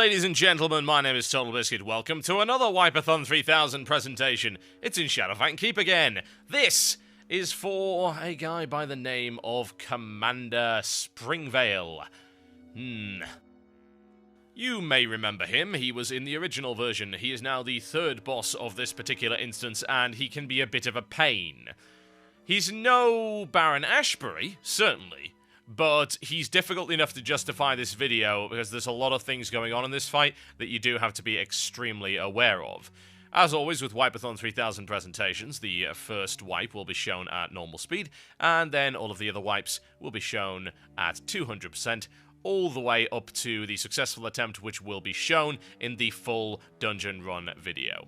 ladies and gentlemen, my name is Total Biscuit. Welcome to another Wipe-a-thon 3000 presentation. It's in Shadowfang Keep again. This is for a guy by the name of Commander Springvale. You may remember him. He was in the original version. He is now the third boss of this particular instance, and he can be a bit of a pain. He's no Baron Ashbury, certainly, but he's difficult enough to justify this video because there's a lot of things going on in this fight that you do have to be extremely aware of. As always with Wipe-a-thon 3000 presentations, the first wipe will be shown at normal speed, and then all of the other wipes will be shown at 200%, all the way up to the successful attempt, which will be shown in the full dungeon run video.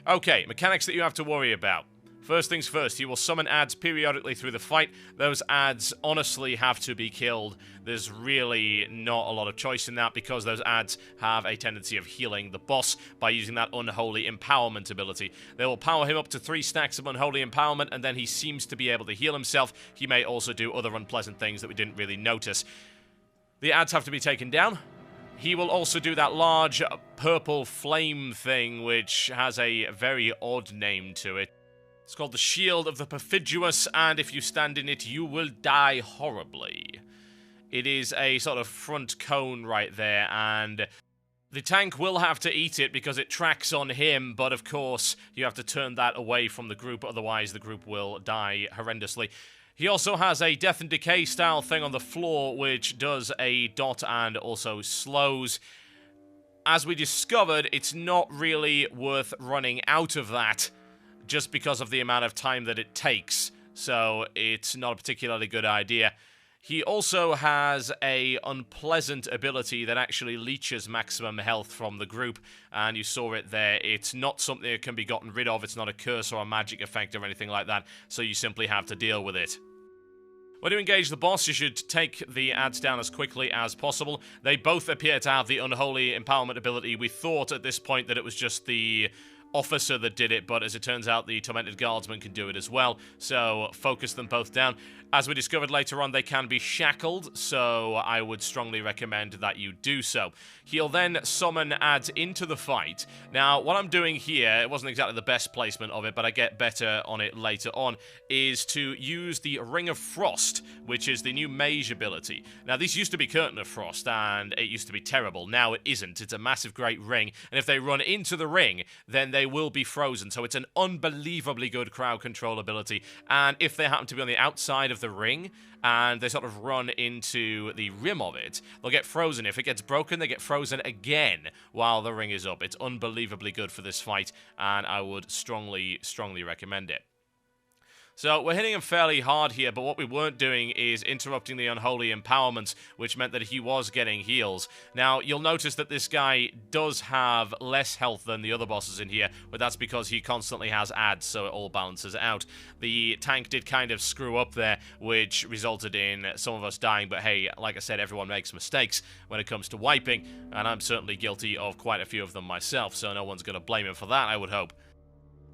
Okay, mechanics that you have to worry about. First things first, you will summon adds periodically through the fight. Those adds honestly have to be killed. There's really not a lot of choice in that because those adds have a tendency of healing the boss by using that Unholy Empowerment ability. They will power him up to 3 stacks of Unholy Empowerment, and then he seems to be able to heal himself. He may also do other unpleasant things that we didn't really notice. The adds have to be taken down. He will also do that large purple flame thing, which has a very odd name to it. It's called the Shield of the Perfidious, and if you stand in it, you will die horribly. It is a sort of front cone right there, and the tank will have to eat it because it tracks on him, but of course, you have to turn that away from the group, otherwise the group will die horrendously. He also has a Death and Decay style thing on the floor, which does a dot and also slows. As we discovered, it's not really worth running out of that, just because of the amount of time that it takes, so it's not a particularly good idea. He also has a unpleasant ability that actually leeches maximum health from the group, and you saw it there. It's not something that can be gotten rid of, it's not a curse or a magic effect or anything like that, so you simply have to deal with it. When you engage the boss, you should take the adds down as quickly as possible. They both appear to have the Unholy Empowerment ability. We thought at this point that it was just the officer that did it, but as it turns out, the Tormented Guardsman can do it as well, so focus them both down. As we discovered later on, they can be shackled, so I would strongly recommend that you do so. He'll then summon adds into the fight. Now, what I'm doing here, it wasn't exactly the best placement of it, but I get better on it later on, is to use the Ring of Frost, which is the new mage ability. Now, this used to be Curtain of Frost, and it used to be terrible. Now it isn't. It's a massive, great ring, and if they run into the ring, then they will be frozen, so it's an unbelievably good crowd control ability, and if they happen to be on the outside of the ring, and they sort of run into the rim of it, they'll get frozen. If it gets broken, they get frozen again while the ring is up. It's unbelievably good for this fight, and I would strongly, strongly recommend it. So we're hitting him fairly hard here, but what we weren't doing is interrupting the Unholy Empowerment, which meant that he was getting heals. Now, you'll notice that this guy does have less health than the other bosses in here, but that's because he constantly has adds, so it all balances out. The tank did kind of screw up there, which resulted in some of us dying, but hey, like I said, everyone makes mistakes when it comes to wiping, and I'm certainly guilty of quite a few of them myself, so no one's going to blame him for that, I would hope.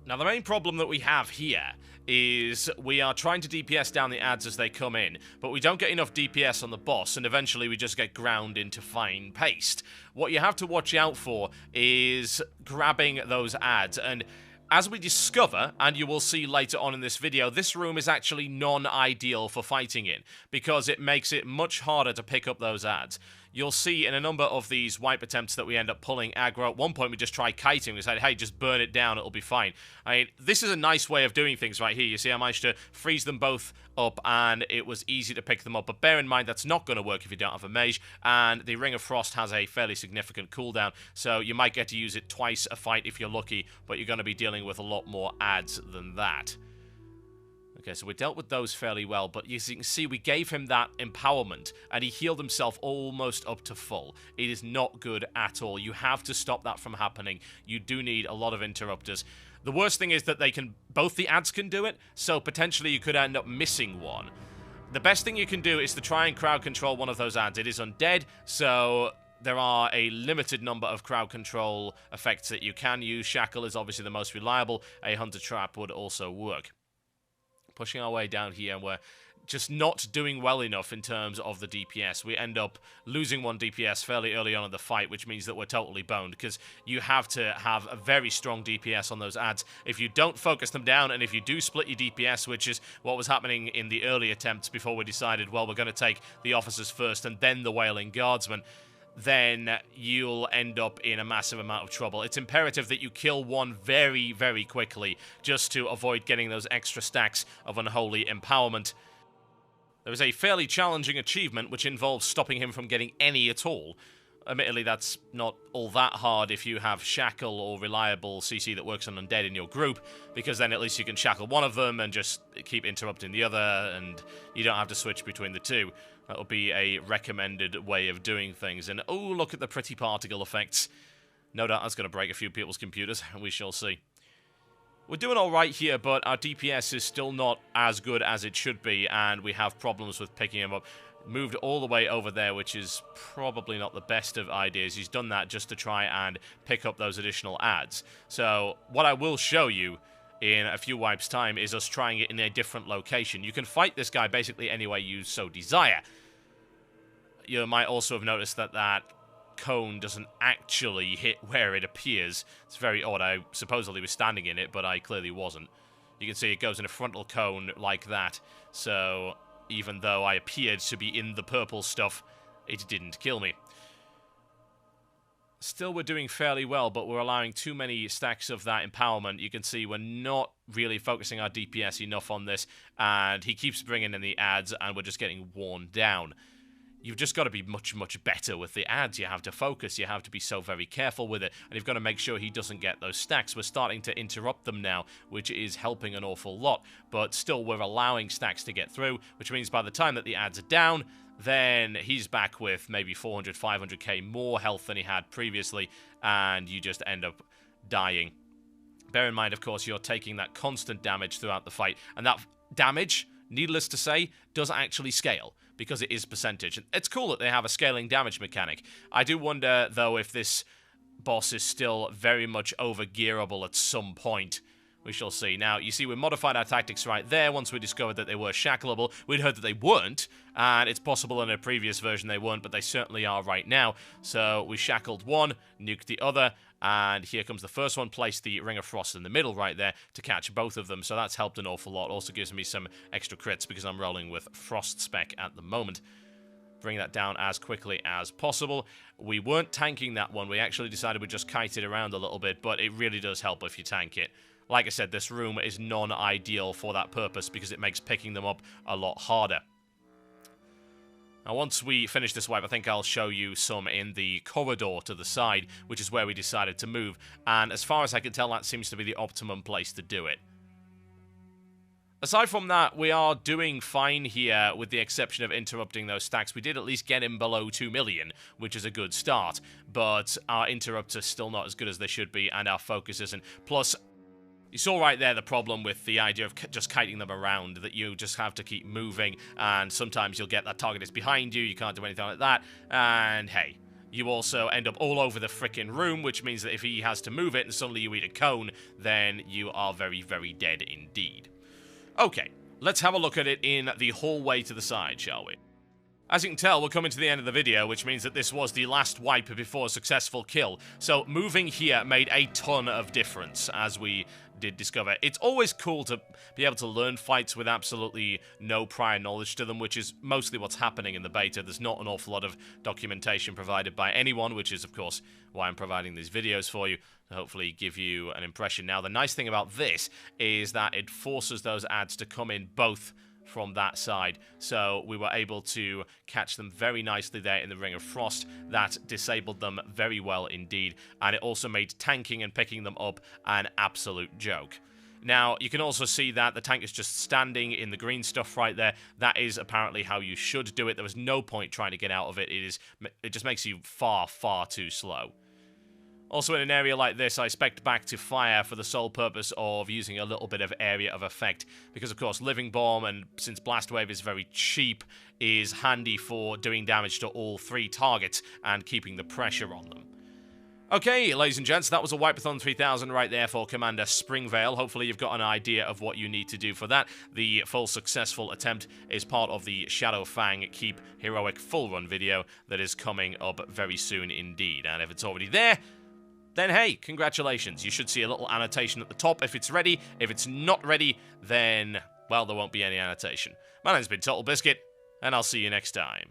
Now, the main problem that we have here is we are trying to DPS down the adds as they come in, but we don't get enough DPS on the boss, and eventually we just get ground into fine paste. What you have to watch out for is grabbing those adds, and as we discover, and you will see later on in this video, this room is actually non-ideal for fighting in, because it makes it much harder to pick up those adds. You'll see in a number of these wipe attempts that we end up pulling aggro. At one point, we just tried kiting. We said, hey, just burn it down, it'll be fine. I mean, this is a nice way of doing things right here. You see, I managed to freeze them both up, and it was easy to pick them up. But bear in mind, that's not going to work if you don't have a mage, and the Ring of Frost has a fairly significant cooldown, so you might get to use it twice a fight if you're lucky, but you're going to be dealing with a lot more adds than that. Okay, so we dealt with those fairly well, but as you can see, we gave him that empowerment, and he healed himself almost up to full. It is not good at all. You have to stop that from happening. You do need a lot of interrupters. The worst thing is that both the adds can do it, so potentially you could end up missing one. The best thing you can do is to try and crowd control one of those adds. It is undead, so there are a limited number of crowd control effects that you can use. Shackle is obviously the most reliable. A Hunter Trap would also work. pushing our way down here, and we're just not doing well enough in terms of the DPS. We end up losing 1 DPS fairly early on in the fight, which means that we're totally boned, because you have to have a very strong DPS on those adds. If you don't focus them down, and if you do split your DPS, which is what was happening in the early attempts before we decided, well, we're going to take the officers first and then the Wailing Guardsmen, then you'll end up in a massive amount of trouble. It's imperative that you kill one very, very quickly, just to avoid getting those extra stacks of Unholy Empowerment. There is a fairly challenging achievement which involves stopping him from getting any at all. Admittedly, that's not all that hard if you have Shackle or Reliable CC that works on Undead in your group, because then at least you can shackle one of them and just keep interrupting the other, and you don't have to switch between the two. That would be a recommended way of doing things. And oh, look at the pretty particle effects. No doubt that's going to break a few people's computers, we shall see. We're doing alright here, but our DPS is still not as good as it should be, and we have problems with picking him up. Moved all the way over there, which is probably not the best of ideas. He's done that just to try and pick up those additional adds. So, what I will show you in a few wipes' time is us trying it in a different location. You can fight this guy basically any way you so desire. You might also have noticed that that cone doesn't actually hit where it appears. It's very odd. I supposedly was standing in it, but I clearly wasn't. You can see it goes in a frontal cone like that. So even though I appeared to be in the purple stuff, it didn't kill me. Still, we're doing fairly well, but we're allowing too many stacks of that empowerment. You can see we're not really focusing our DPS enough on this, and he keeps bringing in the adds, and we're just getting worn down. You've just got to be much, much better with the adds. You have to focus. You have to be so very careful with it. And you've got to make sure he doesn't get those stacks. We're starting to interrupt them now, which is helping an awful lot. But still, we're allowing stacks to get through, which means by the time that the adds are down, then he's back with maybe 400, 500k more health than he had previously, and you just end up dying. Bear in mind, of course, you're taking that constant damage throughout the fight, and that damage, needless to say, does actually scale, because it is percentage. It's cool that they have a scaling damage mechanic. I do wonder, though, if this boss is still very much over-gearable at some point. We shall see. Now, you see, we modified our tactics right there once we discovered that they were shackleable. We'd heard that they weren't, and it's possible in a previous version they weren't, but they certainly are right now. So we shackled one, nuked the other, and here comes the first one. Placed the Ring of Frost in the middle right there to catch both of them, so that's helped an awful lot. Also gives me some extra crits because I'm rolling with Frost Spec at the moment. Bring that down as quickly as possible. We weren't tanking that one. We actually decided we'd just kite it around a little bit, but it really does help if you tank it. Like I said, this room is non-ideal for that purpose because it makes picking them up a lot harder. Now, once we finish this wipe, I think I'll show you some in the corridor to the side, which is where we decided to move. And as far as I can tell, that seems to be the optimum place to do it. Aside from that, we are doing fine here, with the exception of interrupting those stacks. We did at least get him below 2 million, which is a good start. But our interrupts are still not as good as they should be, and our focus isn't. Plus, you saw right there the problem with the idea of just kiting them around, that you just have to keep moving, and sometimes you'll get that target is behind you, you can't do anything like that, and hey, you also end up all over the frickin' room, which means that if he has to move it and suddenly you eat a cone, then you are very, very dead indeed. Okay, let's have a look at it in the hallway to the side, shall we? As you can tell, we're coming to the end of the video, which means that this was the last wipe before a successful kill. So moving here made a ton of difference, as we did discover. It's always cool to be able to learn fights with absolutely no prior knowledge to them, which is mostly what's happening in the beta. There's not an awful lot of documentation provided by anyone, which is, of course, why I'm providing these videos for you, to hopefully give you an impression. Now, the nice thing about this is that it forces those ads to come in both from that side, so we were able to catch them very nicely there in the Ring of Frost. That disabled them very well indeed, and it also made tanking and picking them up an absolute joke. Now, you can also see that the tank is just standing in the green stuff right there. That is apparently how you should do it. There was no point trying to get out of it. It just makes you far, far too slow. Also, in an area like this, I expect back to fire for the sole purpose of using a little bit of area of effect. Because, of course, Living Bomb, and since Blast Wave is very cheap, is handy for doing damage to all 3 targets and keeping the pressure on them. Okay, ladies and gents, that was a Wipe-a-thon 3000 right there for Commander Springvale. Hopefully you've got an idea of what you need to do for that. The full successful attempt is part of the Shadowfang Keep Heroic Full Run video that is coming up very soon indeed. And if it's already there, then hey, congratulations. You should see a little annotation at the top if it's ready. If it's not ready, then, well, there won't be any annotation. My name's been Total Biscuit, and I'll see you next time.